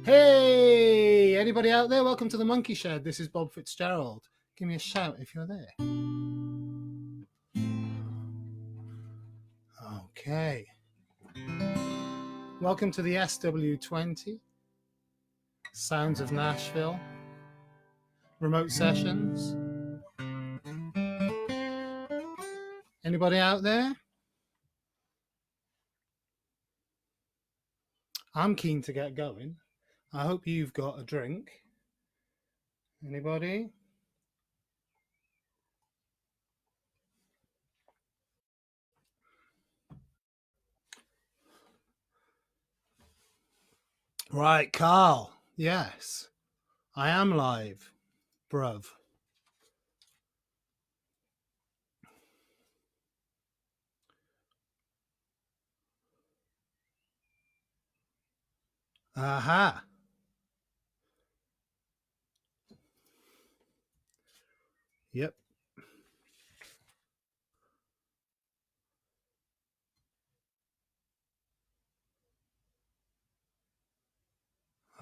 Hey, anybody out there? Welcome to the Monkey Shed. This is Bob Fitzgerald. Give me a shout if you're there. Okay. Welcome to the SW20 Sounds of Nashville remote sessions. Anybody out there? I'm keen to get going. I hope you've got a drink. Anybody? Right, Carl. Yes, I am live, bruv. Aha. Yep.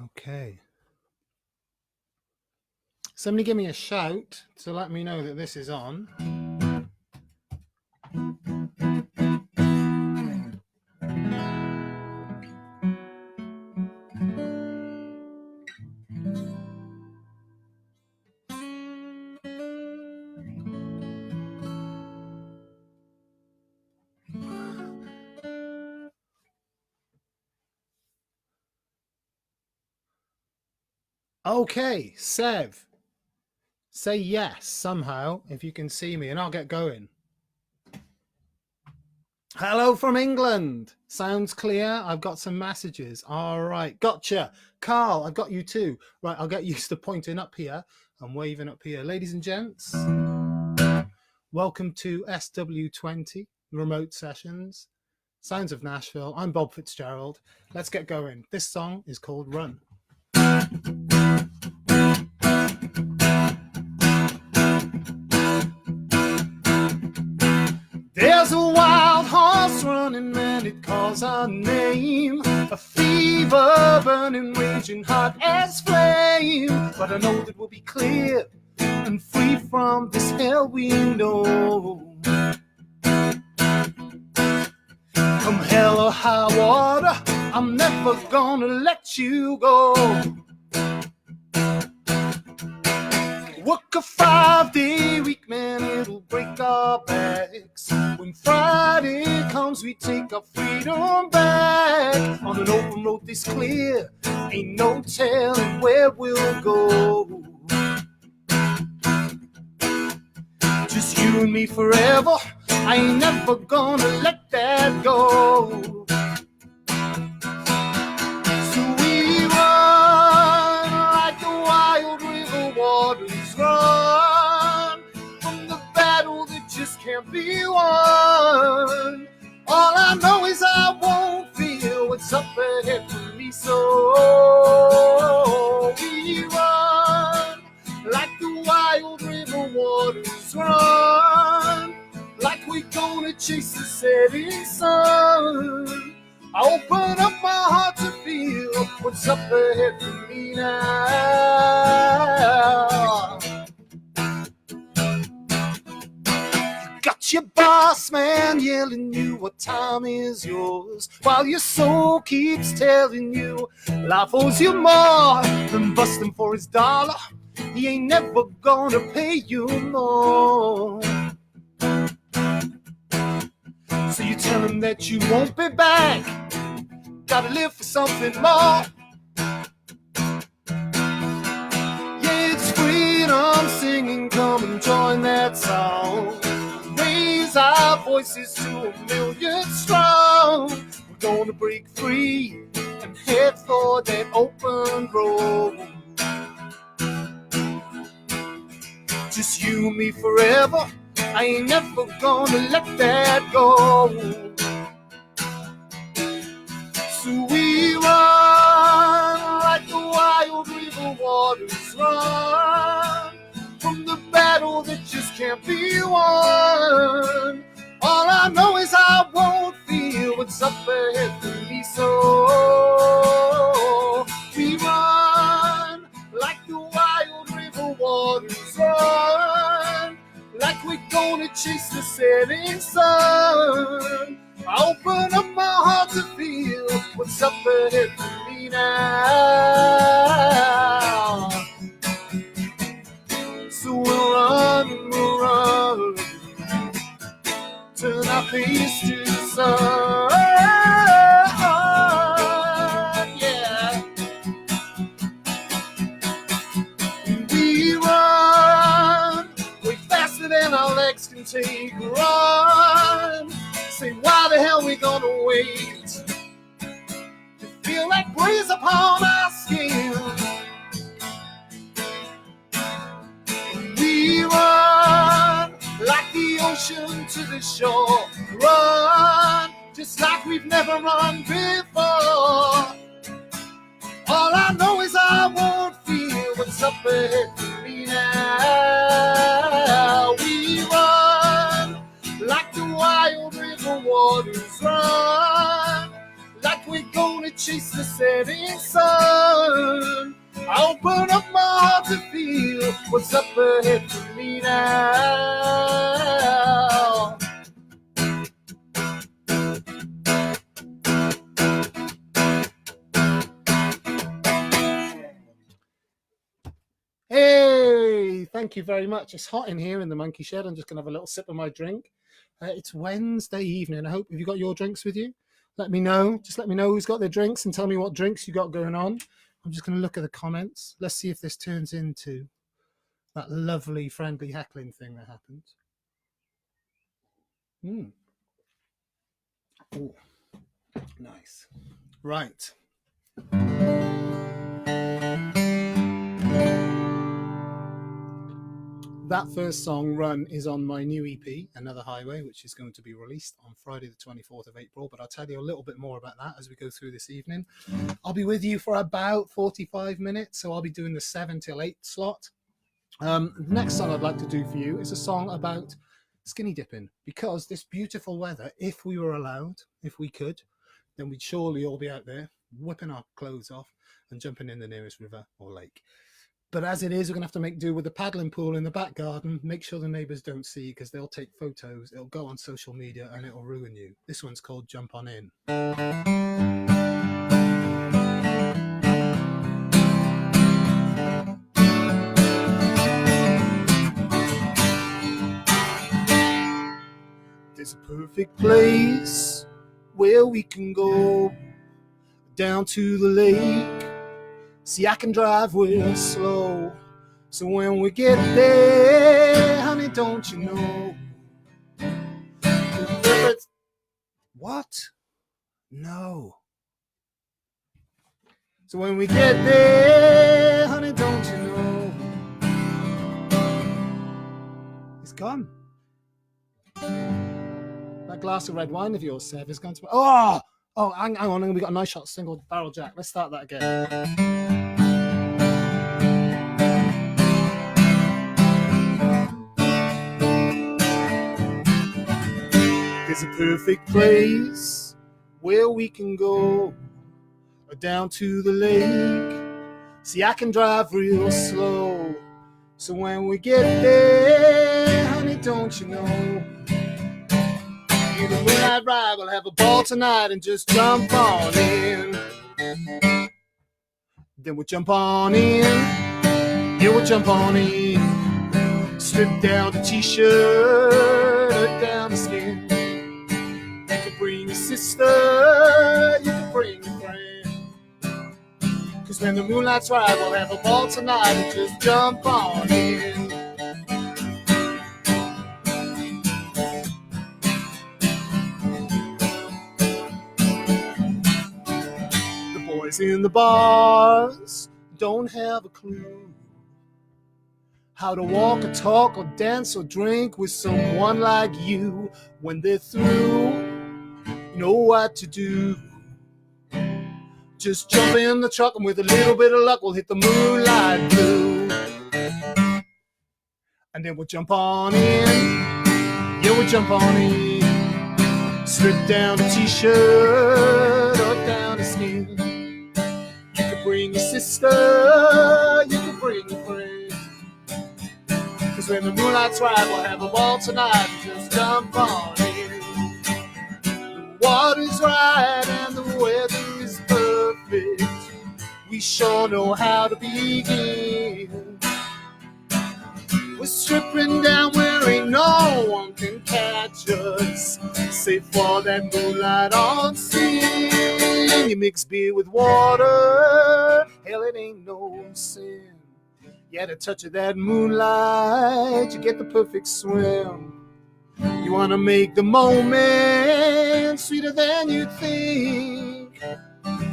Okay. Somebody give me a shout to let me know that this is on. Okay, Sev, say yes somehow if you can see me and I'll get going. Hello from England. Sounds clear. I've got some messages. All right, gotcha. Carl, I've got you too. Right, I'll get used to pointing up here and waving up here. Ladies and gents, welcome to SW20 remote sessions. Sounds of Nashville. I'm Bob Fitzgerald. Let's get going. This song is called Run. There's a wild horse running, man, it calls our name. A fever burning, raging hot as flame. But I know that we'll be clear and free from this hell we know. Come hell or high water, I'm never gonna let you go. Work a 5-day week, man, it'll break our backs. When Friday comes, we take our freedom back. On an open road this clear, ain't no telling where we'll go. Just you and me forever, I ain't never gonna let that go. So we run like the wild river waters run from the battle that just can't be won. All I know is I won't feel what's up ahead for me, so we run like the wild river waters run, like we're gonna chase the setting sun. I open up my heart to feel what's up ahead for me now. You got your boss man yelling you what time is yours, while your soul keeps telling you life owes you more than busting for his dollar. He ain't never gonna pay you more. So you tell him that you won't be back, gotta live for something more. Yeah, it's freedom singing, come and join that song. Raise our voices to 1,000,000 strong. We're gonna break free and head for that open road. Just you and me forever, I ain't never gonna let that go. So we run like the wild river waters run from the battle that just can't be won. All I know is I won't feel what's up ahead for me, so we run waters run, like we're gonna chase the setting sun. I open up my heart to feel what's up ahead for me now. So we'll run, turn our face to the sun. Yeah. We run way faster than our legs can take. Run. Say, why the hell we gonna wait to feel that breeze upon our skin? We run like the ocean to the shore. Run just like we've never run before. All I know is I won't feel what's up ahead for me now. We run like the wild river waters run, like we're gonna chase the setting sun. I open up my heart to feel what's up ahead for me now. Hey, thank you very much. It's hot in here in the monkey shed. I'm just going to have a little sip of my drink. It's Wednesday evening. I hope, have you got your drinks with you? Let me know. Just let me know who's got their drinks and tell me what drinks you got going on. I'm just going to look at the comments. Let's see if this turns into that lovely, friendly heckling thing that happens. Oh, nice. Right. That first song, Run, is on my new EP, Another Highway, which is going to be released on Friday the 24th of April, but I'll tell you a little bit more about that as we go through this evening. I'll be with you for about 45 minutes, so I'll be doing the 7 till 8 slot. The next song I'd like to do for you is a song about skinny dipping, because this beautiful weather, if we were allowed, if we could, then we'd surely all be out there whipping our clothes off and jumping in the nearest river or lake. But as it is, we're going to have to make do with the paddling pool in the back garden. Make sure the neighbours don't see, because they'll take photos, it'll go on social media, and it'll ruin you. This one's called Jump On In. There's a perfect place where we can go down to the lake. See, I can drive real slow, so when we get there, honey, don't you know? What? No. So when we get there, honey, don't you know? It's gone. That glass of red wine of yours, Sev, is gone to... Oh, hang on, we got a nice shot single barrel jack. Let's start that again. There's a perfect place where we can go down to the lake. See, I can drive real slow, so when we get there, honey, don't you know? In the moonlight ride, we'll have a ball tonight and just jump on in. Then we'll jump on in. Yeah, we'll jump on in. Strip down the t-shirt, down the skin. You can bring your sister, you can bring your friend. Cause when the moonlight's right, we'll have a ball tonight and just jump on in. The boys in the bars don't have a clue how to walk or talk or dance or drink with someone like you. When they're through, know what to do. Just jump in the truck and with a little bit of luck we'll hit the moonlight blue. And then we'll jump on in. Yeah, we'll jump on in. Strip down the t-shirt or down the skin. You can bring your sister, you can bring your friend. 'cause when the moonlight's right, we'll have a ball tonight and just jump on in. The water's right and the weather is perfect. We sure know how to begin. We're stripping down where ain't no one can catch us, save for that moonlight on scene. You mix beer with water, hell, it ain't no sin. You add a touch of that moonlight, you get the perfect swim. You want to make the moment sweeter than you think.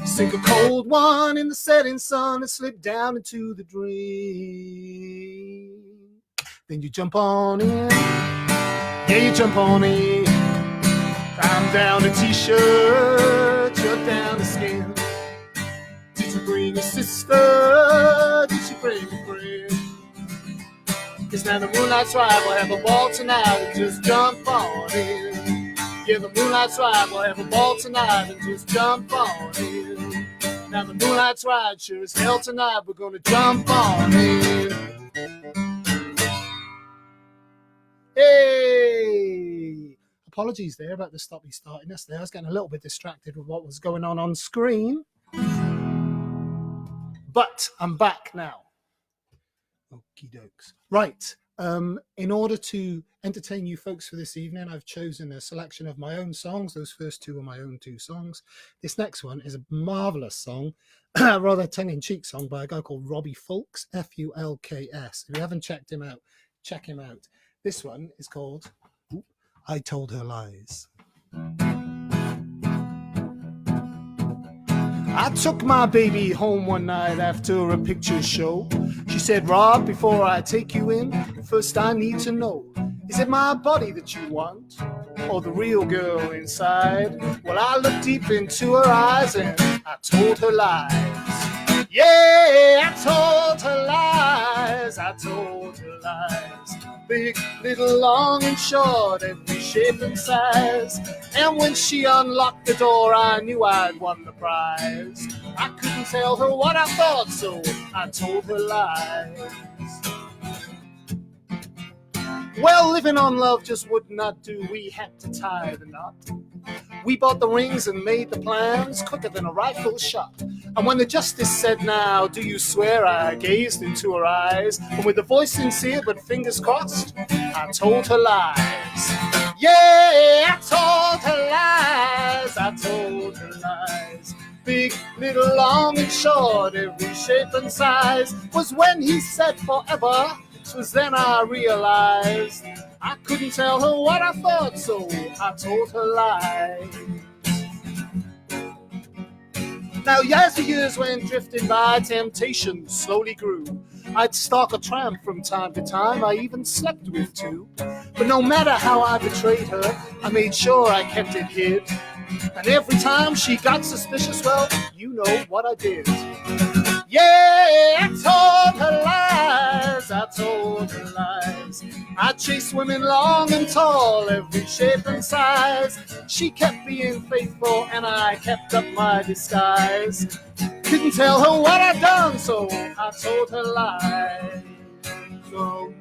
Sink a cold one in the setting sun and slip down into the drink. Then you jump on in, yeah, you jump on in. I'm down a t-shirt, you're down to skin. Did you bring a sister? Did you bring a friend? 'Cause now the moonlight's right, we'll have a ball tonight and just jump on in. Yeah, the moonlight's right, we'll have a ball tonight and just jump on in. Now the moonlight's right, sure as hell tonight, we're gonna jump on in. Hey! Apologies there about the stoppy startiness there. I was getting a little bit distracted with what was going on screen. But I'm back now. Okie dokes. Right. In order to entertain you folks for this evening, I've chosen a selection of my own songs. Those first two are my own two songs. This next one is a marvelous song, a rather tongue-in-cheek song by a guy called Robbie Fulks, Fulks. If you haven't checked him out, check him out. This one is called I Told Her Lies. I took my baby home one night after a picture show. She said, Rob, before I take you in, first I need to know, is it my body that you want, or the real girl inside? Well, I looked deep into her eyes and I told her lies. Yeah, I told her lies, I told her lies. Big, little, long and short, every shape and size. And when she unlocked the door, I knew I'd won the prize. I couldn't tell her what I thought, so I told her lies. Well, living on love just would not do. We had to tie the knot. We bought the rings and made the plans quicker than a rifle shot. And when the justice said, now, do you swear? I gazed into her eyes, and with a voice sincere but fingers crossed, I told her lies. Yeah, I told her lies, I told her lies. Big, little, long and short, every shape and size. Was when he said forever, 'twas then I realized I couldn't tell her what I thought, so I told her lies. Now, as the years went drifting by, temptation slowly grew. I'd stalk a tramp from time to time, I even slept with two. But no matter how I betrayed her, I made sure I kept it hid. And every time she got suspicious, well, you know what I did. Yeah, I told her lies, I told her lies. I chased women long and tall, every shape and size. She kept being faithful and I kept up my disguise. Couldn't tell her what I'd done, so I told her lies. So,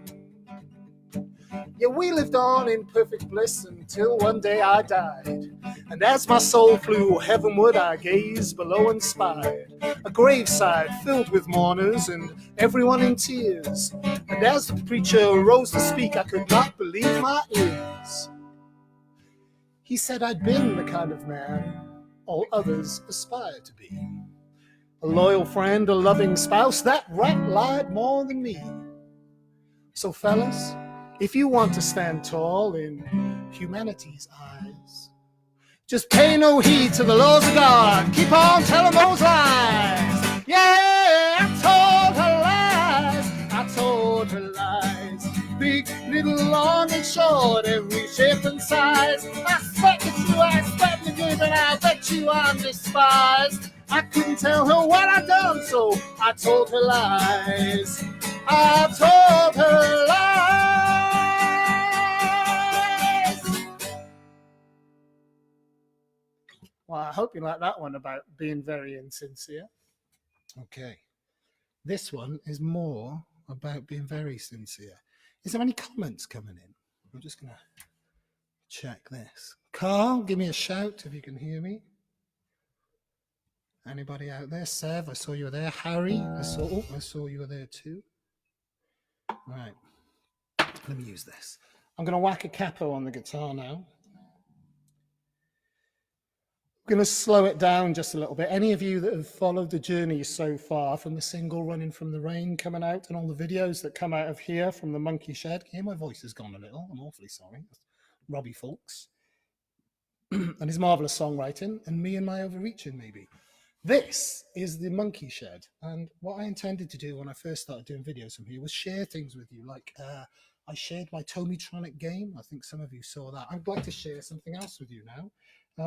yeah, we lived on in perfect bliss until one day I died. And as my soul flew heavenward, I gazed below and spied a graveside filled with mourners and everyone in tears. And as the preacher rose to speak, I could not believe my ears. He said I'd been the kind of man all others aspire to be. A loyal friend, a loving spouse, that rat lied more than me. So fellas, if you want to stand tall in humanity's eyes, just pay no heed to the laws of God. Keep on telling those lies. Yeah, I told her lies. I told her lies. Big, little, long and short, every shape and size. I sweat the true, I sweat the good, and I bet you I'm despised. I couldn't tell her what I'd done, so I told her lies. I told her lies. Well, I hope you like that one about being very insincere. Okay. This one is more about being very sincere. Is there any comments coming in? I'm just going to check this. Carl, give me a shout if you can hear me. Anybody out there? Sev, I saw you were there. Harry, I saw you were there too. All right, let me use this. I'm going to whack a capo on the guitar now. I'm going to slow it down just a little bit. Any of you that have followed the journey so far from the single Running from the Rain coming out and all the videos that come out of here from the Monkey Shed. Can you hear my voice has gone a little? I'm awfully sorry. That's Robbie Fulks and his marvellous songwriting and me and my overreaching maybe. This is the Monkey Shed. And what I intended to do when I first started doing videos from here was share things with you. Like I shared my Tomitronic game. I think some of you saw that. I'd like to share something else with you now.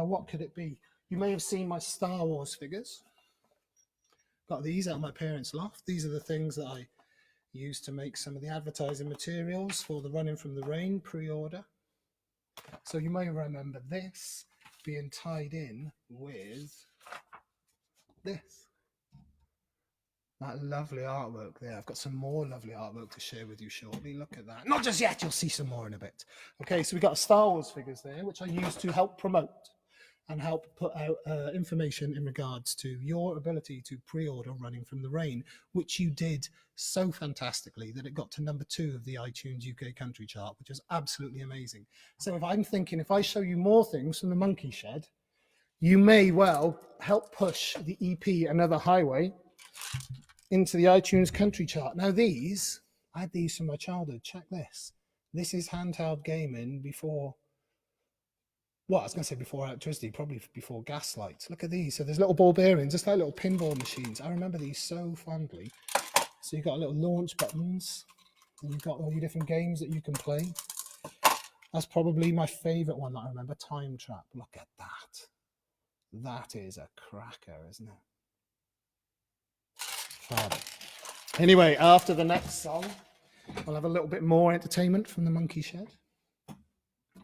What could it be? You may have seen my Star Wars figures. Got these out of my parents' loft. These are the things that I used to make some of the advertising materials for the Running from the Rain pre-order. So you may remember this being tied in with this. That lovely artwork there. I've got some more lovely artwork to share with you shortly. Look at that. Not just yet, you'll see some more in a bit. Okay, so we've got Star Wars figures there, which I used to help promote and help put out information in regards to your ability to pre-order Running from the Rain, which you did so fantastically that it got to number 2 of the iTunes UK Country Chart, which was absolutely amazing. So if I'm thinking, if I show you more things from the Monkey Shed, you may well help push the EP Another Highway into the iTunes Country Chart. Now these, I had these from my childhood. Check this. This is handheld gaming before, well, I was going to say before electricity, probably before gas lights. Look at these. So there's little ball bearings, just like little pinball machines. I remember these so fondly. So you've got little launch buttons, and you've got all your different games that you can play. That's probably my favorite one that I remember, Time Trap. Look at that. That is a cracker, isn't it? Fab. Anyway, after the next song, I'll have a little bit more entertainment from the Monkey Shed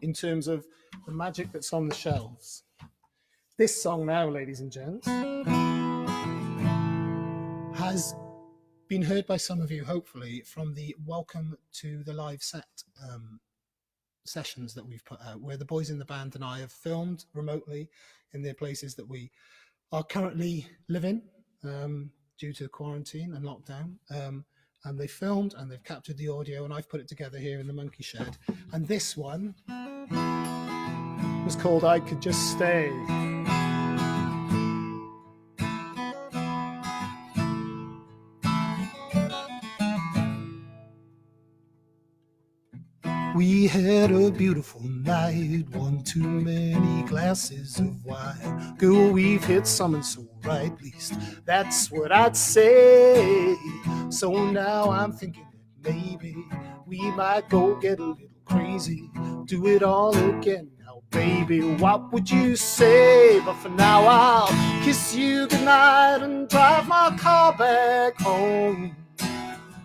in terms of the magic that's on the shelves. This song now, ladies and gents, has been heard by some of you, hopefully, from the Welcome to the Live Set sessions that we've put out, where the boys in the band and I have filmed remotely in the places that we are currently living due to quarantine and lockdown. And they filmed and they've captured the audio, and I've put it together here in the Monkey Shed. And this one was called I Could Just Stay. We had a beautiful night, one too many glasses of wine. Girl, we've hit something so right, at least that's what I'd say. So now I'm thinking that maybe we might go get a little crazy, do it all again now, baby. What would you say? But for now I'll kiss you goodnight and drive my car back home.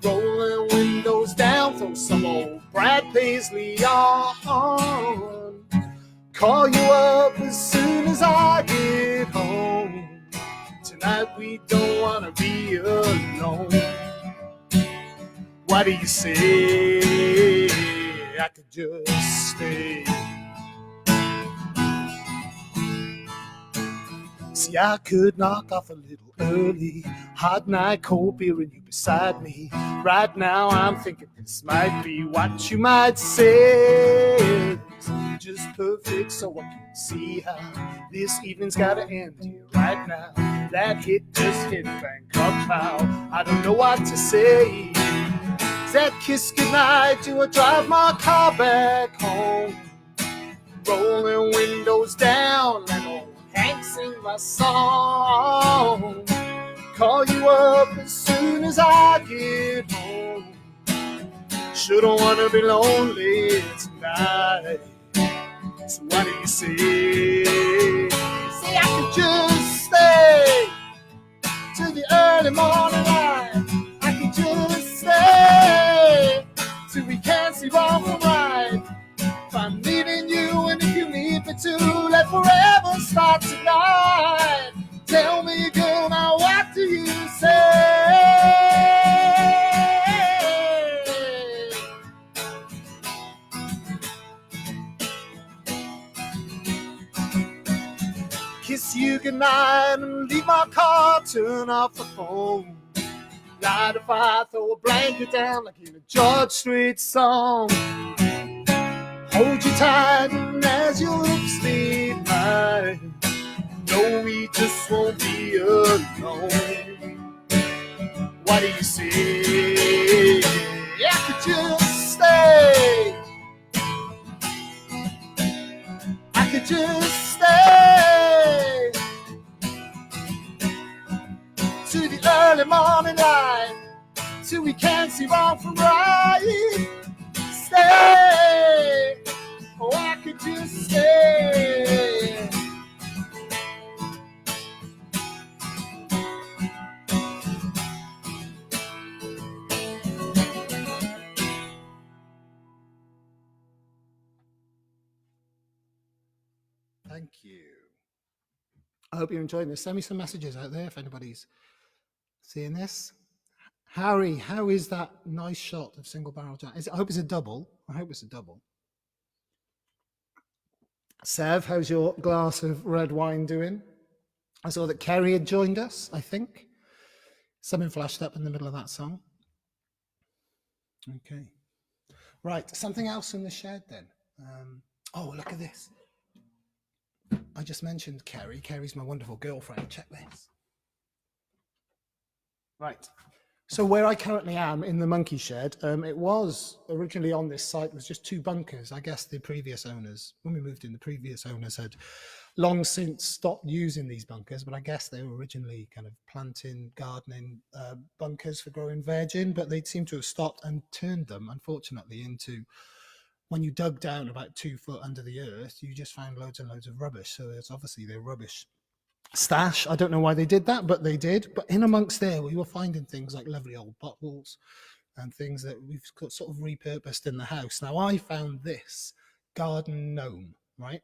Rolling windows down, throw some old Brad Paisley on. Call you up as soon as I get home. Tonight we don't wanna be alone. What do you say? I could just stay. See, I could knock off a little early. Hot night, cold beer, and you beside me. Right now I'm thinking this might be what you might say. Just perfect, so I can see how this evening's gotta end here right now. That hit just hit Bangkok Pow. I don't know what to say. Is that kiss goodnight? Do I drive my car back home? Rolling windows down, let old Hank sing my song. Call you up as soon as I get home. Sure don't wanna be lonely tonight. So what do you say? Say I could just stay till the early morning light. I could just stay till we can't see wrong from right. If I'm leaving you and if you need me to, let forever start tonight. Tell me, girl, now what do you say? kiss you goodnight and leave my car, turn off the phone. Light a fire, throw a blanket down like in a George Strait song. Hold you tight and as your lips leave mine, no, we just won't be alone. What do you say? I could just stay. I could just stay to the early morning light, till we can't see wrong from right. Stay. Oh, I could just stay. Thank you. I hope you're enjoying this. Send me some messages out there if anybody's seeing this. Harry, how is that nice shot of single barrel jam? I hope it's a double. I hope it's a double. Sev, how's your glass of red wine doing? I saw that Kerry had joined us, I think. Something flashed up in the middle of that song. Okay. Right, something else in the shed then. Oh, look at this. I just mentioned Kerry. Kerry's my wonderful girlfriend. Check this. Right. So where I currently am in the monkey shed, it was originally on this site was just 2 bunkers. I guess the previous owners, when we moved in, the previous owners had long since stopped using these bunkers, but I guess they were originally kind of planting, gardening bunkers for growing veg in, but they seem to have stopped and turned them, unfortunately, into, when you dug down about 2 foot under the earth, you just found loads and loads of rubbish. So it's obviously their rubbish stash. I don't know why they did that, but they did. But in amongst there, we were finding things like lovely old bottles and things that we've got sort of repurposed in the house. Now, I found this garden gnome, right?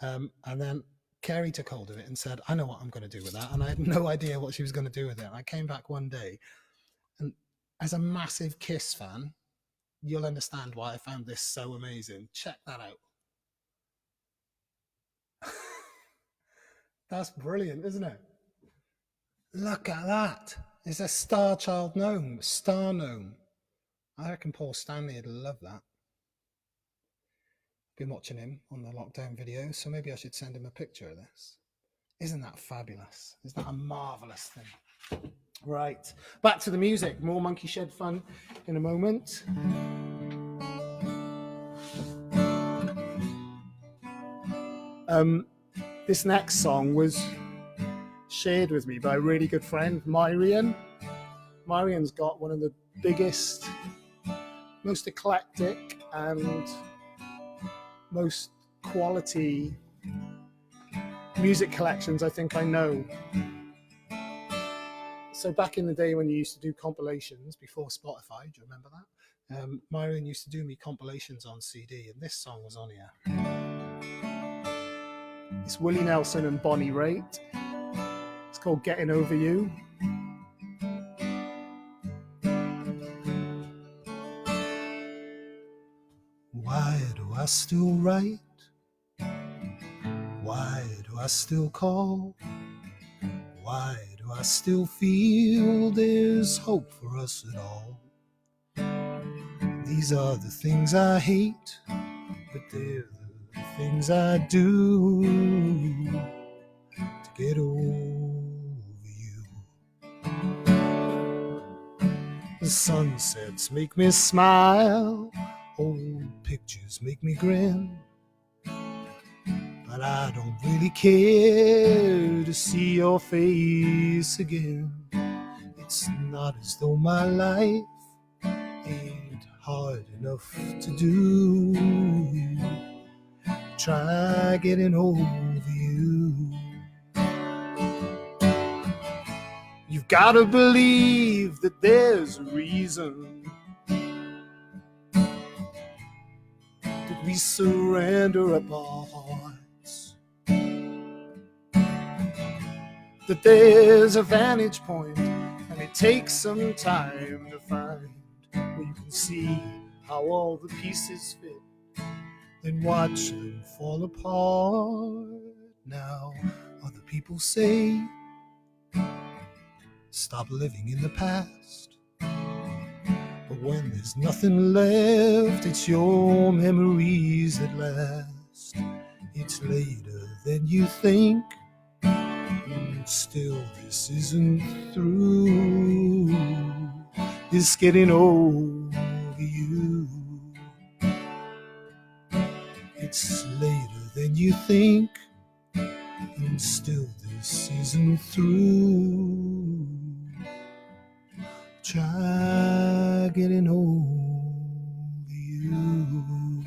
And then Kerry took hold of it and said, I know what I'm going to do with that. And I had no idea what she was going to do with it. And I came back one day, and as a massive Kiss fan, you'll understand why I found this so amazing. Check that out. That's brilliant, isn't it? Look at that. It's a Star Child gnome, star gnome. I reckon Paul Stanley would love that. Been watching him on the lockdown video, so maybe I should send him a picture of this. Isn't that fabulous? Isn't that a marvelous thing? Right, back to the music. More Monkey Shed fun in a moment. This next song was shared with me by a really good friend, Myrian. Myrian's got one of the biggest, most eclectic and most quality music collections I think I know. So back in the day when you used to do compilations before Spotify, do you remember that? Myrian used to do me compilations on CD, and this song was on here. It's Willie Nelson and Bonnie Raitt. It's called Getting Over You. Why do I still write? Why do I still call? Why do I still feel there's hope for us at all? These are the things I hate, but they're the things I do to get over you. The sunsets make me smile, old pictures make me grin, but I don't really care to see your face again. It's not as though my life ain't hard enough to do. Try getting over you. You've got to believe that there's a reason that we surrender up our hearts, that there's a vantage point and it takes some time to find where you can see how all the pieces fit, then watch them fall apart. Now Other people say, stop living in the past. But when there's nothing left, it's your memories that last. It's later than you think, and still this isn't through. It's getting over you. It's later than you think, and still this isn't through. Try getting over you.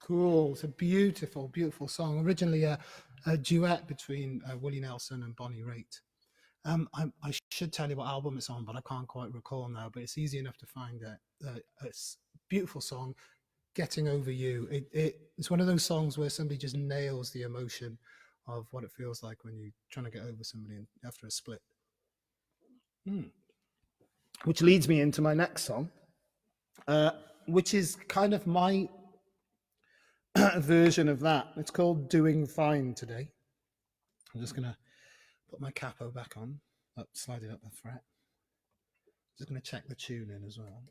Cool. It's a beautiful, beautiful song. Originally a duet between Willie Nelson and Bonnie Raitt. I should tell you what album it's on, but I can't quite recall now. But it's easy enough to find it. It's a beautiful song, Getting Over You. It's one of those songs where somebody just nails the emotion of what it feels like when you're trying to get over somebody after a split. Which leads me into my next song, which is kind of my version of that. It's called Doing Fine Today. I'm just going to put my capo back on, slide it up the fret. Just going to check the tune in as well.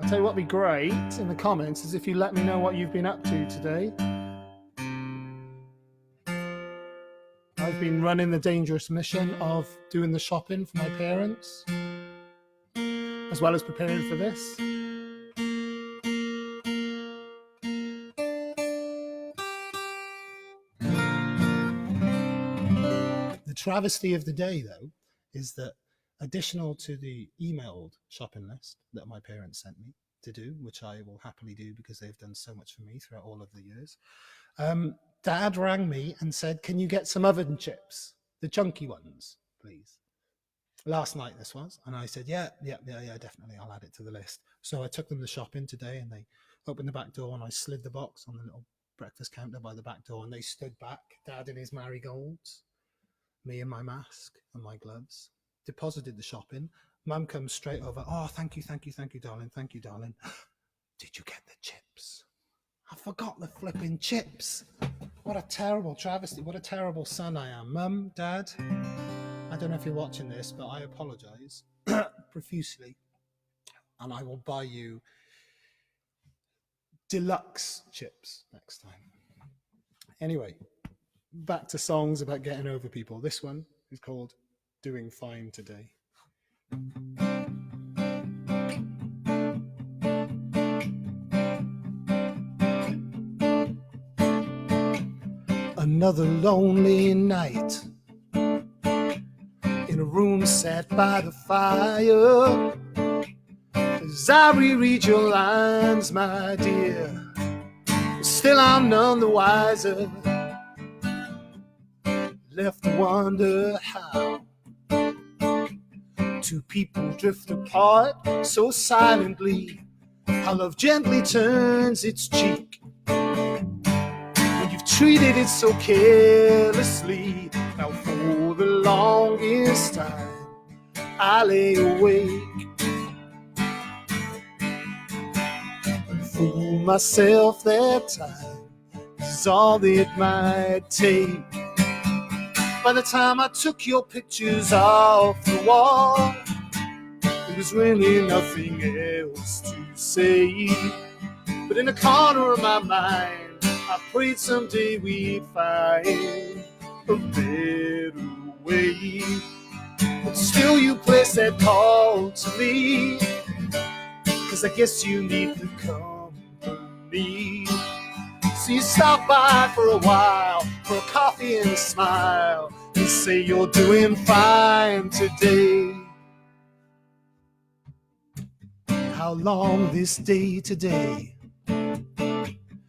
I'll tell you what would be great in the comments is if you let me know what you've been up to today. I've been running the dangerous mission of doing the shopping for my parents, as well as preparing for this. The travesty of the day, though, is that additional to the emailed shopping list that my parents sent me to do, which I will happily do because they've done so much for me throughout all of the years, Dad rang me and said, can you get some oven chips, the chunky ones, please? Last night this was, and I said, yeah, definitely, I'll add it to the list. So I took them to shopping today, and they opened the back door, and I slid the box on the little breakfast counter by the back door, and they stood back, Dad in his marigolds, me in my mask and my gloves, deposited the shopping. Mum comes straight over. Oh, thank you, darling. Thank you, darling. Did you get the chips? I forgot the flipping chips. What a terrible travesty. What a terrible son I am. Mum, Dad, I don't know if you're watching this, but I apologize profusely. And I will buy you deluxe chips next time. Anyway, back to songs about getting over people. This one is called Doing Fine Today. Another lonely night in a room sat by the fire. As I reread your lines, my dear, still I'm none the wiser. Left to wonder how two people drift apart so silently, how love gently turns its cheek when you've treated it so carelessly. Now for the longest time I lay awake and fool myself that time is all it might take. By the time I took your pictures off the wall, there was really nothing else to say. But in the corner of my mind, I prayed someday we'd find a better way. But still you placed that call to me, 'cause I guess you need the company. So you stop by for a while, for a coffee and a smile, and say you're doing fine today. How long this day today,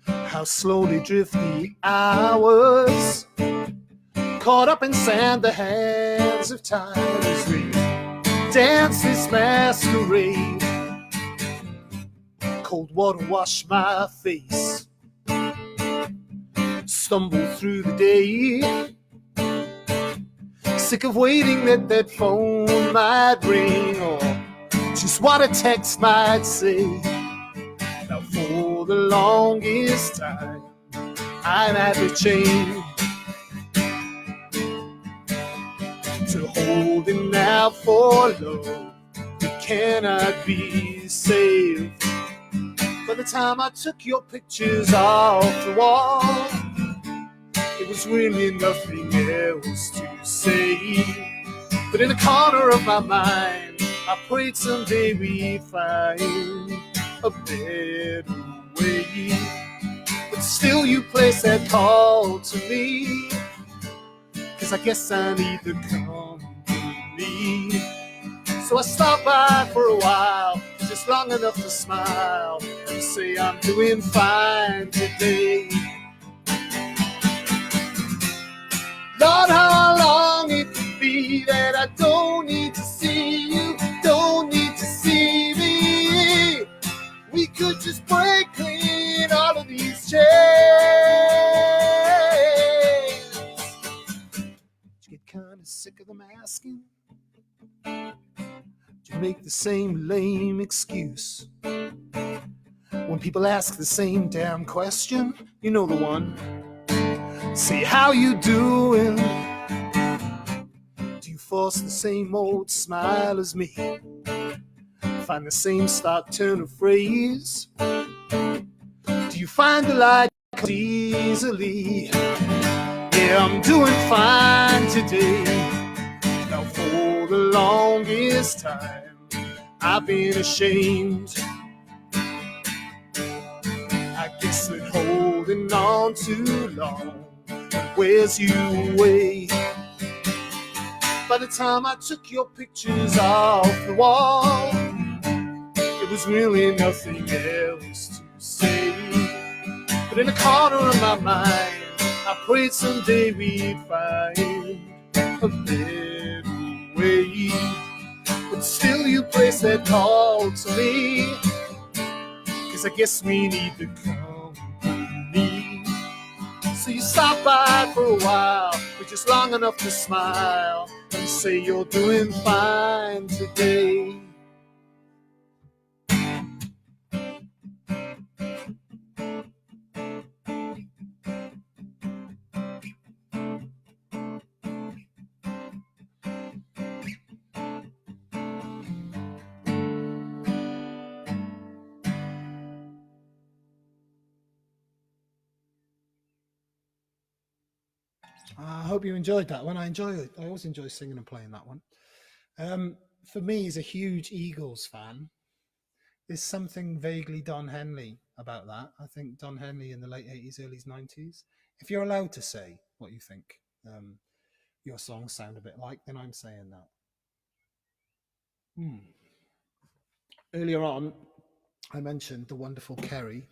how slowly drift the hours, caught up in sand, the hands of time as we dance this masquerade. Cold water wash my face, stumble through the day. Sick of waiting that phone might ring, or just what a text might say. Now for the longest time I'm at the chain to holding out for love that cannot be saved. By the time I took your pictures off the wall, it was really nothing else to say. But in the corner of my mind, I prayed someday we'd find a better way. But still you place that call to me, 'cause I guess I need the company. So I stop by for a while, just long enough to smile and say I'm doing fine today. Lord, how long it could be that I don't need to see you, don't need to see me. We could just break clean all of these chains. You get kind of sick of them asking, you make the same lame excuse. When people ask the same damn question, you know the one. Say, how you doing? Do you force the same old smile as me? Find the same start turn of phrase? Do you find the light easily? Yeah, I'm doing fine today. Now for the longest time I've been ashamed. I guess that holding on too long wears you away. By the time I took your pictures off the wall, it was really nothing else to say. But in the corner of my mind, I prayed someday we'd find a better way. But still you place that call to me, 'cause I guess we need the company. So you stop by for a while, but just long enough to smile and say you're doing fine today. I hope you enjoyed that one. I always enjoy singing and playing that one. For me, as a huge Eagles fan, there's something vaguely Don Henley about that. I think Don Henley in the late 80s, early 90s. If you're allowed to say what you think your songs sound a bit like, then I'm saying that. Earlier on, I mentioned the wonderful Kerry,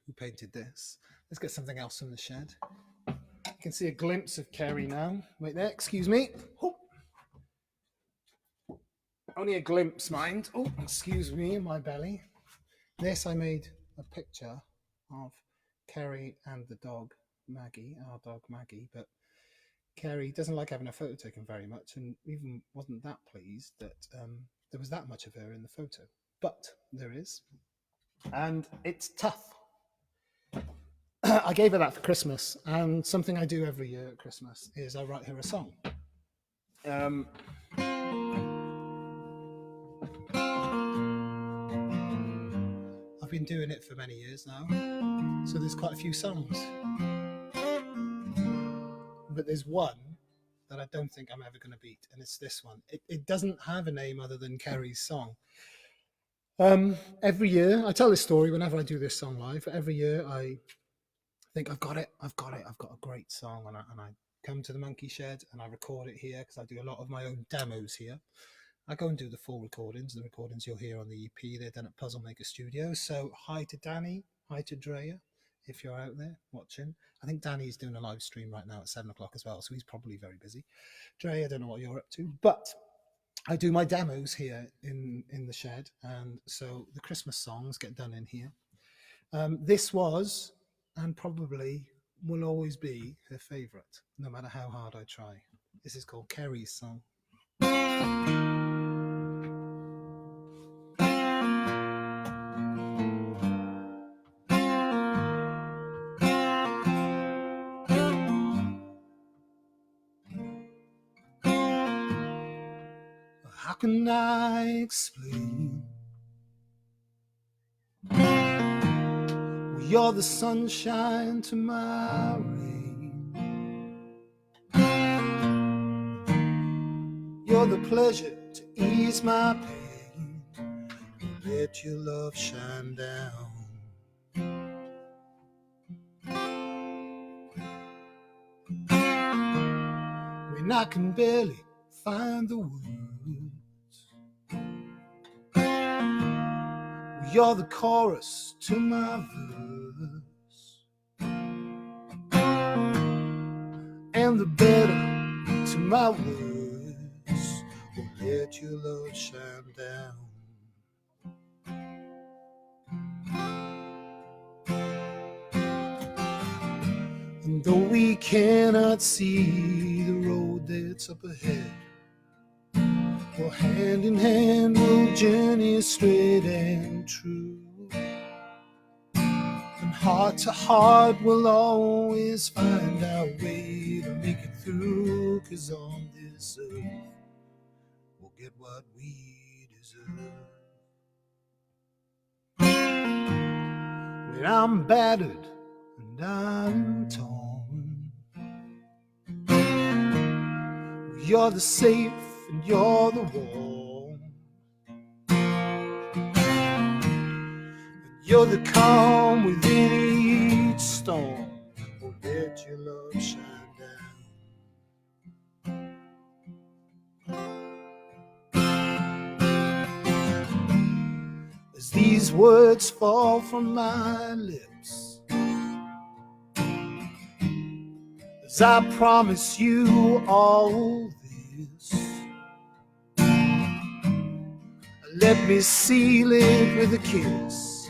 who painted this. Let's get something else from the shed. You can see a glimpse of Kerry now. Wait there, excuse me. Oh. Only a glimpse, mind. Oh, excuse me, in my belly. This, I made a picture of Kerry and the dog, Maggie, our dog Maggie, but Kerry doesn't like having a photo taken very much, and even wasn't that pleased that there was that much of her in the photo. But there is, and it's tough. I gave her that for Christmas, and something I do every year at Christmas is I write her a song. I've been doing it for many years now, so there's quite a few songs. But there's one that I don't think I'm ever going to beat, and it's this one. It doesn't have a name other than Kerry's song. Every year, I tell this story whenever I do this song live. Every year, I think I've got it. I've got a great song, and I come to the Monkey Shed and I record it here because I do a lot of my own demos here. I go and do the full recordings. The recordings you'll hear on the EP, they're done at Puzzle Maker Studios. So hi to Danny, hi to Drea, if you're out there watching. I think Danny's doing a live stream right now at 7 o'clock as well, so he's probably very busy. Drea, I don't know what you're up to, but I do my demos here in the shed, and so the Christmas songs get done in here. This was, and probably will always be her favourite, no matter how hard I try. This is called Kerry's song. How can I explain? You're the sunshine to my rain. You're the pleasure to ease my pain. Let your love shine down. When I can barely find the words, you're the chorus to my verse, and the better to my words. Oh, let your love shine down. And though we cannot see the road that's up ahead, well, hand in hand we'll journey straight and true. And heart to heart we'll always find our way to make it through. 'Cause on this earth we'll get what we deserve. When I'm battered and I'm torn, you're the safe and you're the warm, and you're the calm within each storm. Oh, let your love shine down. As these words fall from my lips, as I promise you all this, let me seal it with a kiss.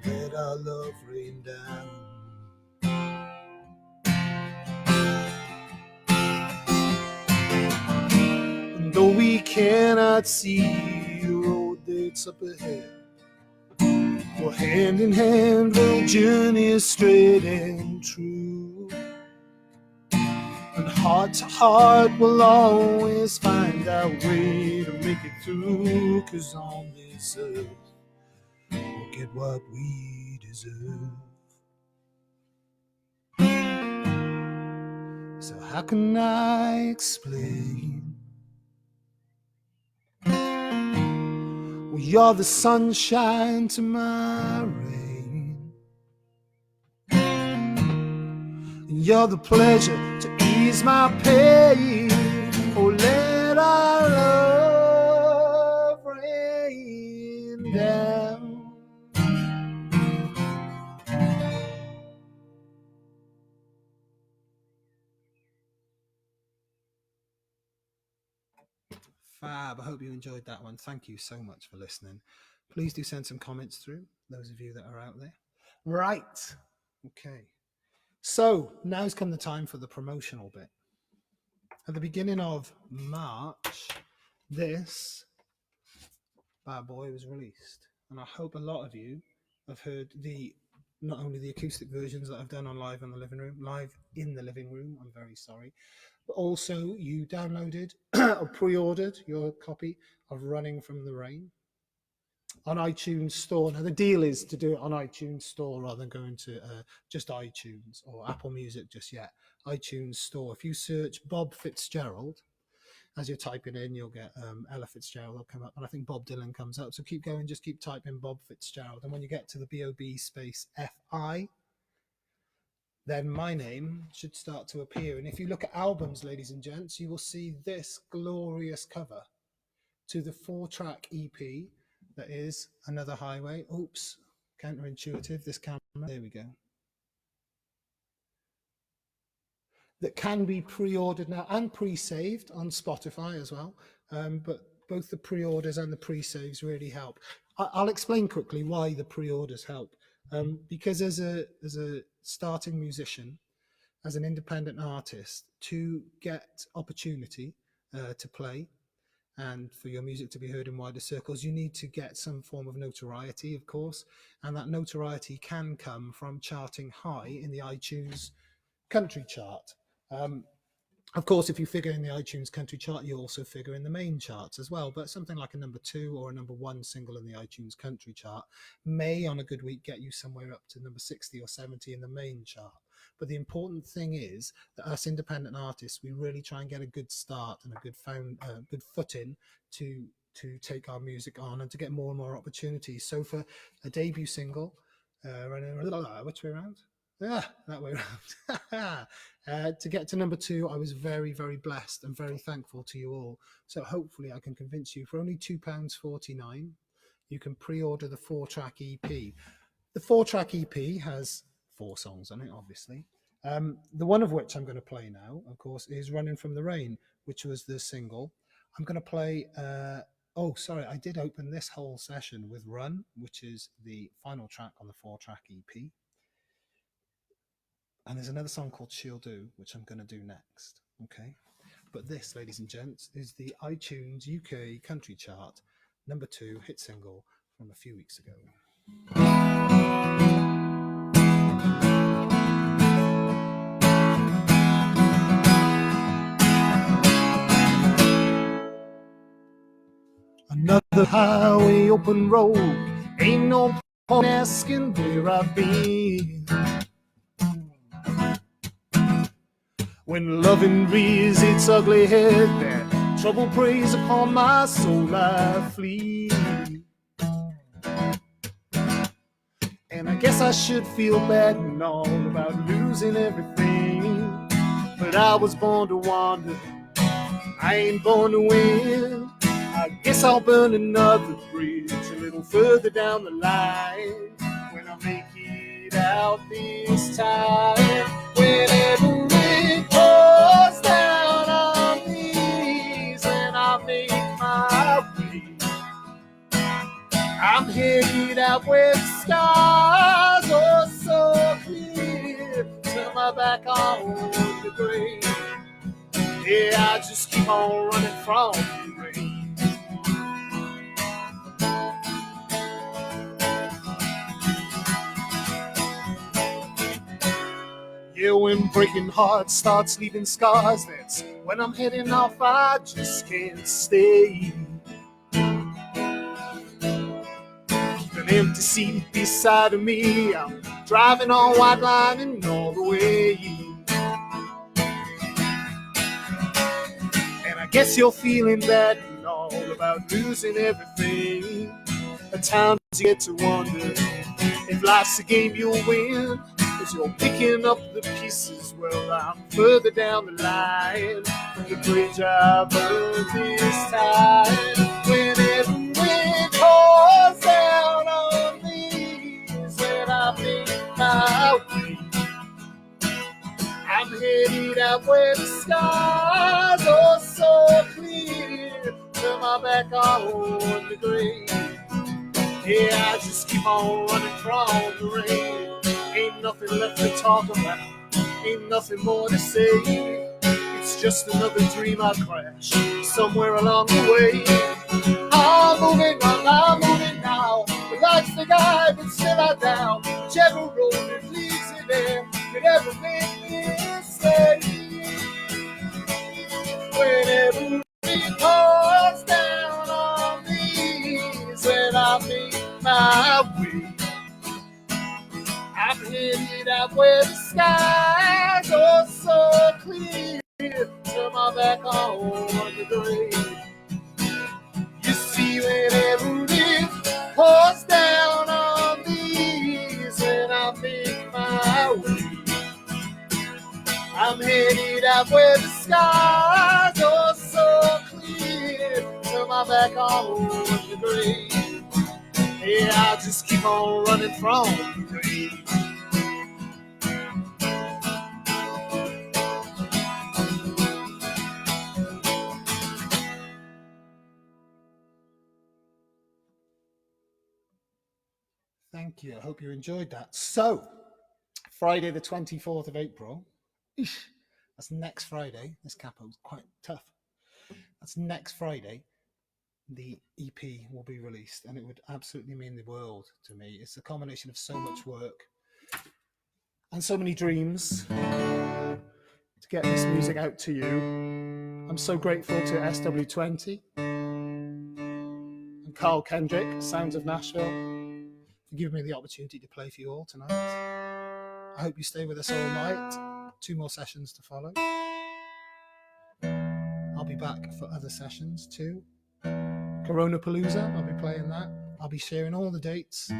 Let our love rain down. And though we cannot see the road that's up ahead, well, hand in hand we'll journey straight and true. And heart to heart we'll always find our way to make it through. 'Cause on this earth we'll get what we deserve. So how can I explain? Well, you're the sunshine to my rain, and you're the pleasure to ease my pain. Oh, let our love rain down. Fab. I hope you enjoyed that one. Thank you so much for listening. Please do send some comments through, those of you that are out there. Right. Okay. So now's come the time for the promotional bit. At the beginning of March, this bad boy was released. And I hope a lot of you have heard not only the acoustic versions that I've done on live in the living room, I'm very sorry, but also you downloaded or pre-ordered your copy of Running from the Rain on iTunes Store. Now the deal is to do it on iTunes Store rather than going to just iTunes or Apple Music just yet. iTunes Store. If you search Bob Fitzgerald, as you're typing in, you'll get Ella Fitzgerald will come up, and I think Bob Dylan comes up. So keep going, just keep typing Bob Fitzgerald, and when you get to the BOB space FI, then my name should start to appear. And if you look at albums, ladies and gents, you will see this glorious cover to the 4-track EP that is Another Highway. Oops, counterintuitive, this camera. There we go. That can be pre-ordered now and pre-saved on Spotify as well. But both the pre-orders and the pre-saves really help. I'll explain quickly why the pre-orders help. Because as a starting musician, as an independent artist, to get opportunity to play and for your music to be heard in wider circles, you need to get some form of notoriety, of course, and that notoriety can come from charting high in the iTunes country chart. Um, of course, if you figure in the iTunes country chart, you also figure in the main charts as well. But something like a number 2 or a number 1 single in the iTunes country chart may, on a good week, get you somewhere up to number 60 or 70 in the main chart. But the important thing is that us independent artists, we really try and get a good start and a good footing to take our music on and to get more and more opportunities. So for a debut single, which way around? Yeah, that way around. To get to number 2, I was very, very blessed and very thankful to you all. So hopefully I can convince you for only £2.49, you can pre-order the 4-track EP. The 4-track EP has 4 songs on it, obviously. The one of which I'm going to play now, of course, is Running from the Rain, which was the single. I'm going to play... I did open this whole session with Run, which is the final track on the 4-track EP. And there's another song called She'll Do, which I'm going to do next. Okay. But this, ladies and gents, is the iTunes UK Country Chart number 2 hit single from a few weeks ago. Another highway, open road, ain't no point asking where I've been. When loving rears its ugly head, that trouble preys upon my soul, I flee. And I guess I should feel bad and all about losing everything, but I was born to wander, I ain't born to win. I guess I'll burn another bridge a little further down the line when I make it out this time. Whenever it pours down on me and I make my way, I'm headed out where the stars are so clear, turn my back on the grave. Yeah, I just keep on running from the rain. Yeah, when breaking heart starts leaving scars, that's when I'm heading off, I just can't stay. Keep an empty seat beside of me, I'm driving on white lining all the way. And I guess you're feeling bad and all about losing everything. At times you get to wonder if life's a game you'll win, as you're picking up the pieces. Well, I'm further down the line from the bridge I burned this time. Whenever it pours down on me, when I make my way, I'm headed out where the skies are so clear, turn my back on the grave. Yeah, I just keep on running from the rain. Ain't nothing left to talk about, ain't nothing more to say. It's just another dream I crashed somewhere along the way. I'm moving on, I'm moving now. The lights the guy, but still I down. Whichever road that leads me there could ever make me stay. Whenever it pours down on me, when I make my way, I'm headed out where the skies are so clear, turn my back on the grave. You see, whenever it pours down on me, when I make my way, I'm headed out where the skies are so clear, turn my back on the grave. Yeah, I just keep on running from the rain. Thank you. I hope you enjoyed that. So, Friday, the 24th of April. Eesh, that's next Friday. This capo's quite tough. That's next Friday. The EP will be released, and it would absolutely mean the world to me. It's a combination of so much work and so many dreams to get this music out to you. I'm so grateful to SW20 and Carl Kendrick, Sounds of Nashville, for giving me the opportunity to play for you all tonight. I hope you stay with us all night. 2 more sessions to follow. I'll be back for other sessions too. Coronapalooza, I'll be playing that. I'll be sharing all the dates,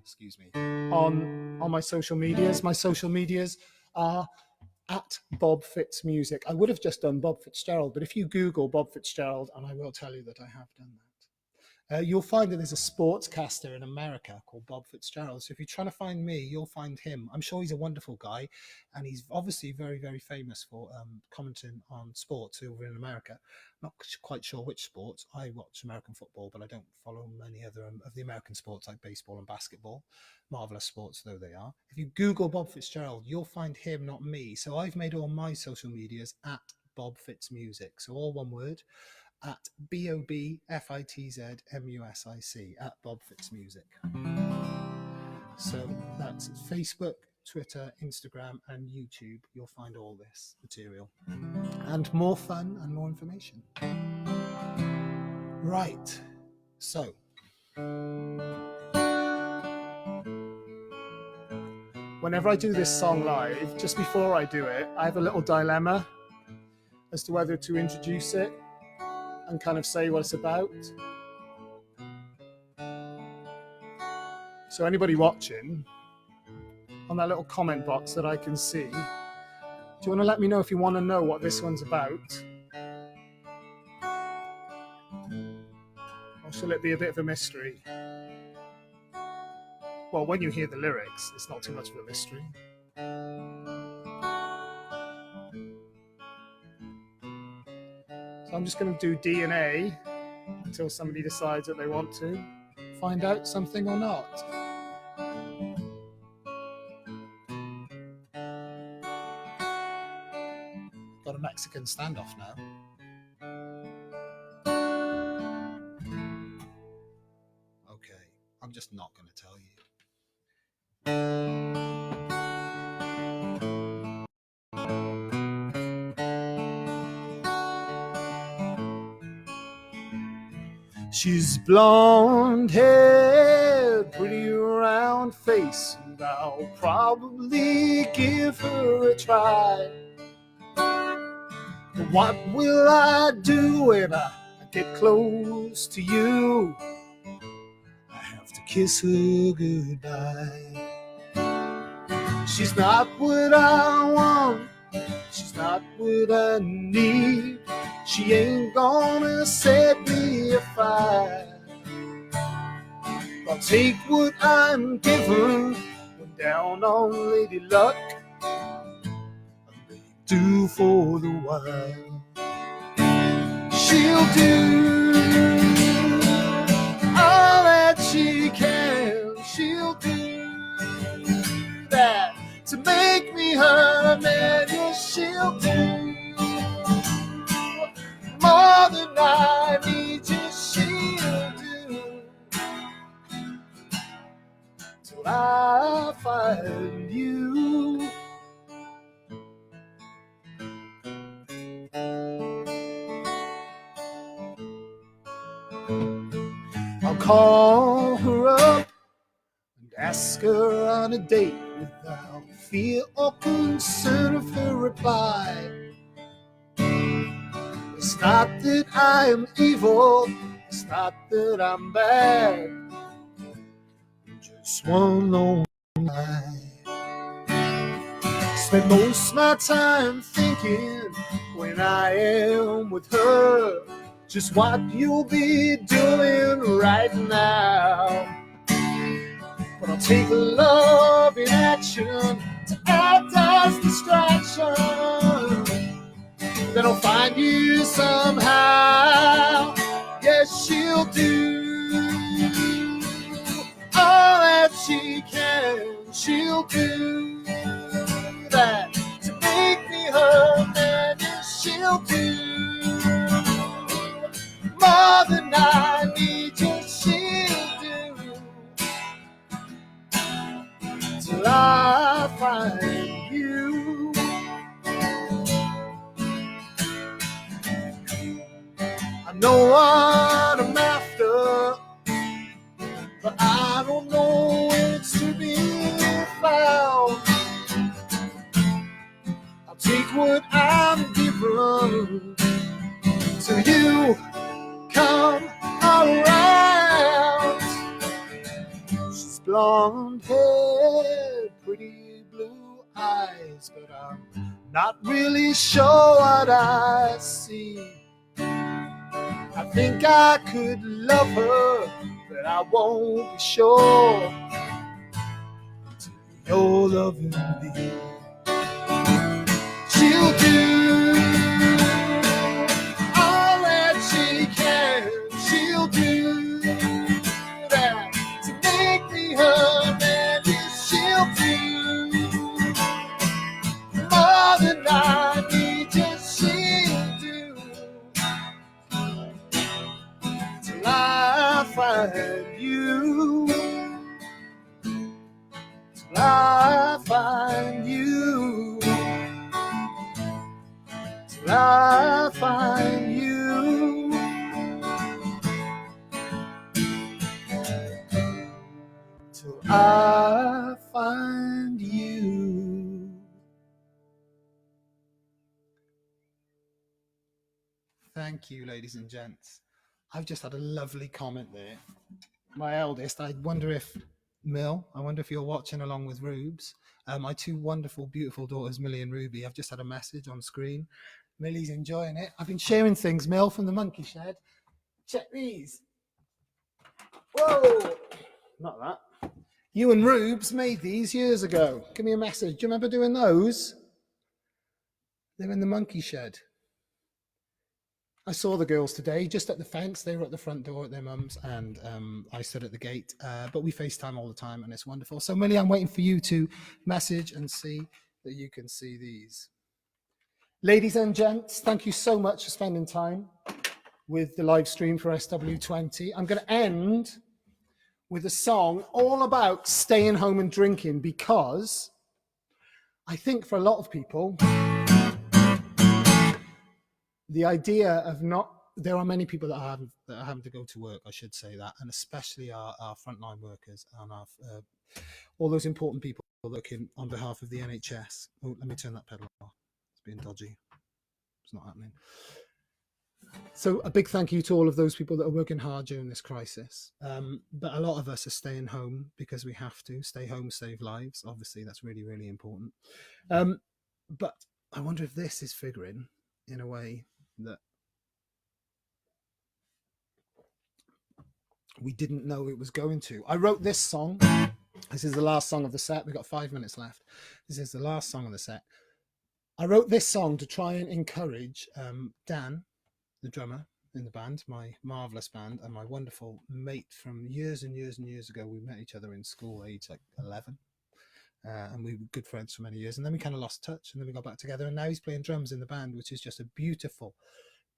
excuse me, on my social medias. My social medias are at Bob Fitz Music. I would have just done Bob Fitzgerald, but if you Google Bob Fitzgerald, and I will tell you that I have done that, you'll find that there's a sportscaster in America called Bob Fitzgerald. So if you're trying to find me, you'll find him. I'm sure he's a wonderful guy, and he's obviously very, very famous for commenting on sports over in America. Not quite sure which sports. I watch American football, but I don't follow many other of the American sports like baseball and basketball. Marvelous sports though they are. If you Google Bob Fitzgerald, you'll find him, not me. So I've made all my social medias at Bob Fitz Music. So all one word, at BOBFITZMUSIC, at Bob Fitz Music. So that's Facebook, Twitter, Instagram, and YouTube. You'll find all this material and more fun and more information. Right, so whenever I do this song live, just before I do it, I have a little dilemma as to whether to introduce it and kind of say what it's about. So anybody watching, on that little comment box that I can see, do you want to let me know if you want to know what this one's about? Or shall it be a bit of a mystery? Well, when you hear the lyrics, it's not too much of a mystery. So I'm just going to do D and A until somebody decides that they want to find out something or not. Got a Mexican standoff now. Okay, I'm just not going to tell you. She's blonde-haired, pretty round face, and I'll probably give her a try. But what will I do when I get close to you? I have to kiss her goodbye. She's not what I want, she's not what I need. She ain't gonna set me afire. I'll take what I'm given when down on Lady Luck. They do for the while. She'll do all that she can. She'll do that to make me her man. Yes, she'll do more than I need. Just she'll do till I find you. I'll call her up and ask her on a date without fear or concern of her reply. It's not that I am evil, it's not that I'm bad, just one lonely night. Spend most of my time thinking when I am with her, just what you'll be doing right now. But I'll take love in action to act as distraction. Then I'll find you somehow. Yes, she'll do she'll do that to make me her man. Yes, she'll do more than I need. Yes, she'll do till I find you. I know what I'm after, but I don't know it's to be found. I'll take what I'm given till you come around. She's blonde hair, pretty blue eyes, but I'm not really sure what I see. I think I could love her, but I won't be sure till you're loving me. She'll do all that she can. She'll do that to make me her man. Yes, she'll do more than I need. Yes, she'll do till I find you. Till I find you. Till I find you. Till I find you. Thank you, ladies and gents. I've just had a lovely comment there. My eldest, I wonder if you're watching along with Rubes. My two wonderful, beautiful daughters, Millie and Ruby. I've just had a message on screen. Millie's enjoying it. I've been sharing things, Mill, from the monkey shed. Check these. Whoa! Not that. You and Rubes made these years ago. Give me a message. Do you remember doing those? They're in the monkey shed. I saw the girls today just at the fence. They were at the front door at their mum's, and I stood at the gate. But we FaceTime all the time, and it's wonderful. So, Millie, I'm waiting for you to message and see that you can see these. Ladies and gents, thank you so much for spending time with the live stream for SW20. I'm going to end with a song all about staying home and drinking, because I think for a lot of people, the idea of there are many people that are having to go to work, I should say that, and especially our frontline workers and all those important people working on behalf of the NHS. Oh, let me turn that pedal off. It's being dodgy. It's not happening. So a big thank you to all of those people that are working hard during this crisis. But a lot of us are staying home because we have to. Stay home, save lives. Obviously, that's really, really important. But I wonder if this is figuring in a way that we didn't know it was going to. I wrote this song. This is the last song of the set. We've got 5 minutes left. This is the last song of the set. I wrote this song to try and encourage Dan, the drummer in the band, my marvelous band, and my wonderful mate from years and years and years ago. We met each other in school, age like 11. And we were good friends for many years, and then we kind of lost touch, and then we got back together, and now he's playing drums in the band, which is just a beautiful,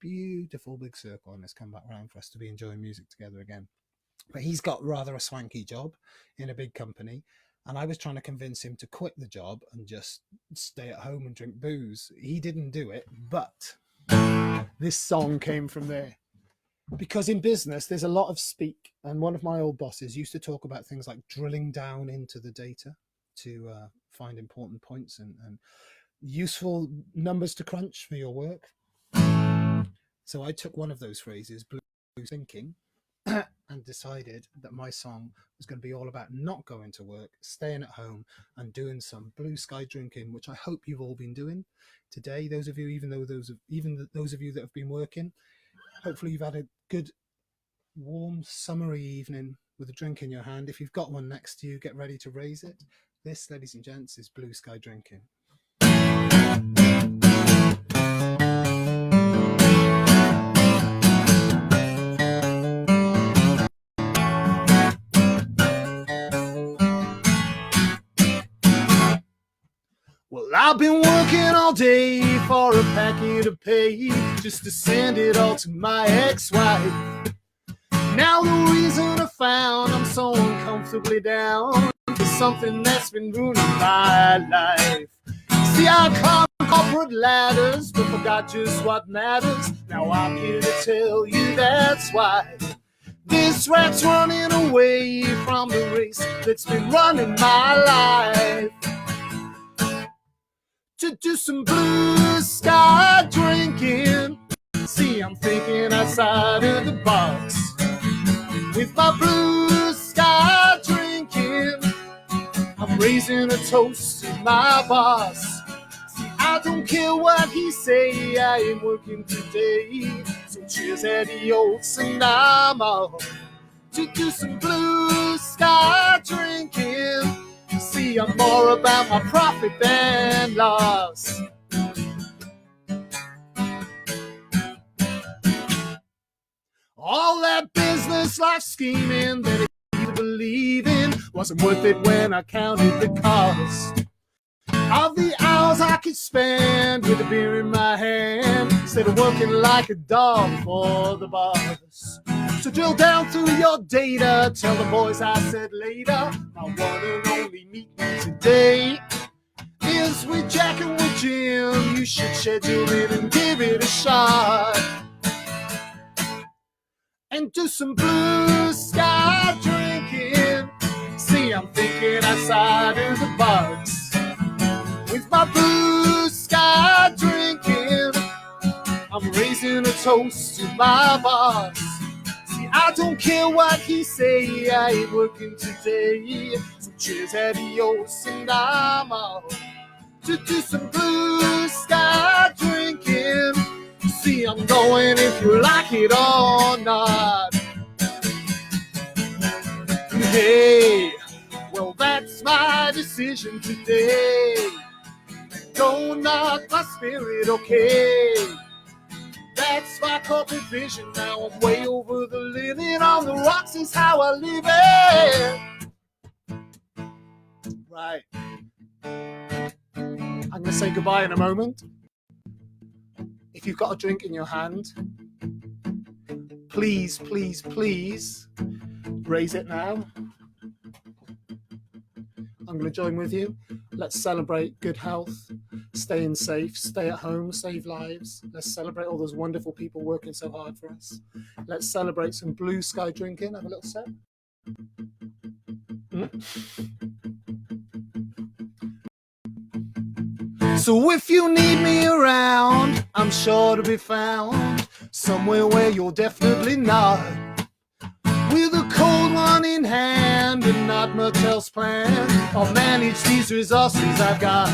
beautiful big circle, and it's come back around for us to be enjoying music together again. But he's got rather a swanky job in a big company, and I was trying to convince him to quit the job and just stay at home and drink booze. He didn't do it, but this song came from there. Because in business, there's a lot of speak, and one of my old bosses used to talk about things like drilling down into the data to find important points and useful numbers to crunch for your work. So I took one of those phrases, blue thinking, and decided that my song was going to be all about not going to work, staying at home and doing some blue sky drinking, which I hope you've all been doing today. Those of you, even those of you that have been working, hopefully you've had a good warm summery evening with a drink in your hand. If you've got one next to you, get ready to raise it. This, ladies and gents, is blue sky drinking. I've been working all day for a packet of pay just to send it all to my ex-wife. Now the reason I found I'm so uncomfortably down is something that's been ruining my life. See, I climbed corporate ladders but forgot just what matters. Now I'm here to tell you that's why this rat's running away from the race that's been running my life. To do some blue sky drinking. See, I'm thinking outside of the box. With my blue sky drinking, I'm raising a toast to my boss. See, I don't care what he say, I ain't working today. So cheers, adios, and I'm off to do some blue sky drinking. See, I'm more about my profit than loss. All that business life scheming that I believe in wasn't worth it when I counted the cost of the hours I could spend with a beer in my hand instead of working like a dog for the boss. So drill down through your data, tell the boys I said later, my one and only meeting today is with Jack and with Jim. You should schedule it and give it a shot and do some blue sky drinking. See, I'm thinking outside of the box. With my blue sky drinking, I'm raising a toast to my boss. See, I don't care what he say, I ain't working today. So cheers, adios, and I'm off to do some blue sky drinking. See, I'm going if you like it or not. Hey, well, that's my decision today. Don't knock my spirit, okay? That's my corporate vision. Now I'm way over the living on the rocks is how I live it. Right. I'm going to say goodbye in a moment. If you've got a drink in your hand, please, please, please raise it now. I'm going to join with you. Let's celebrate good health, staying safe, stay at home, save lives. Let's celebrate all those wonderful people working so hard for us. Let's celebrate some blue sky drinking. Have a little sip. So if you need me around, I'm sure to be found somewhere where you're definitely not. With a cold one in hand and not much else planned, I'll manage these resources I've got.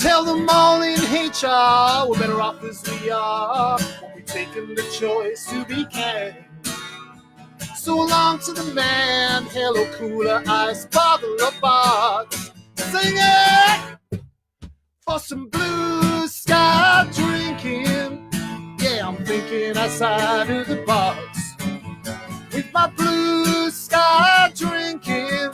Tell them all in HR, we're better off as we are. Won't be taking the choice to be canned. So long to the man, hello cooler, ice bottle of box. Sing it! For some blue sky drinking. Yeah, I'm thinking outside of the box. With my blue sky drinking,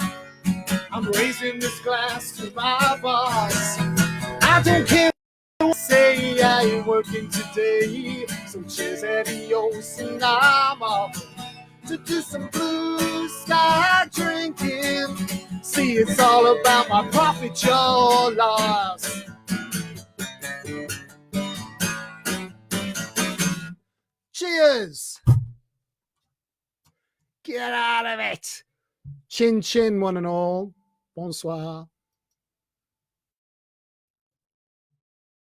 I'm raising this glass to my boss. I don't care what you say, I ain't working today. So cheers, adios, and I'm off to do some blue sky drinking. See, it's all about my profit, your loss. Cheers! Get out of it! Chin chin, one and all. Bonsoir.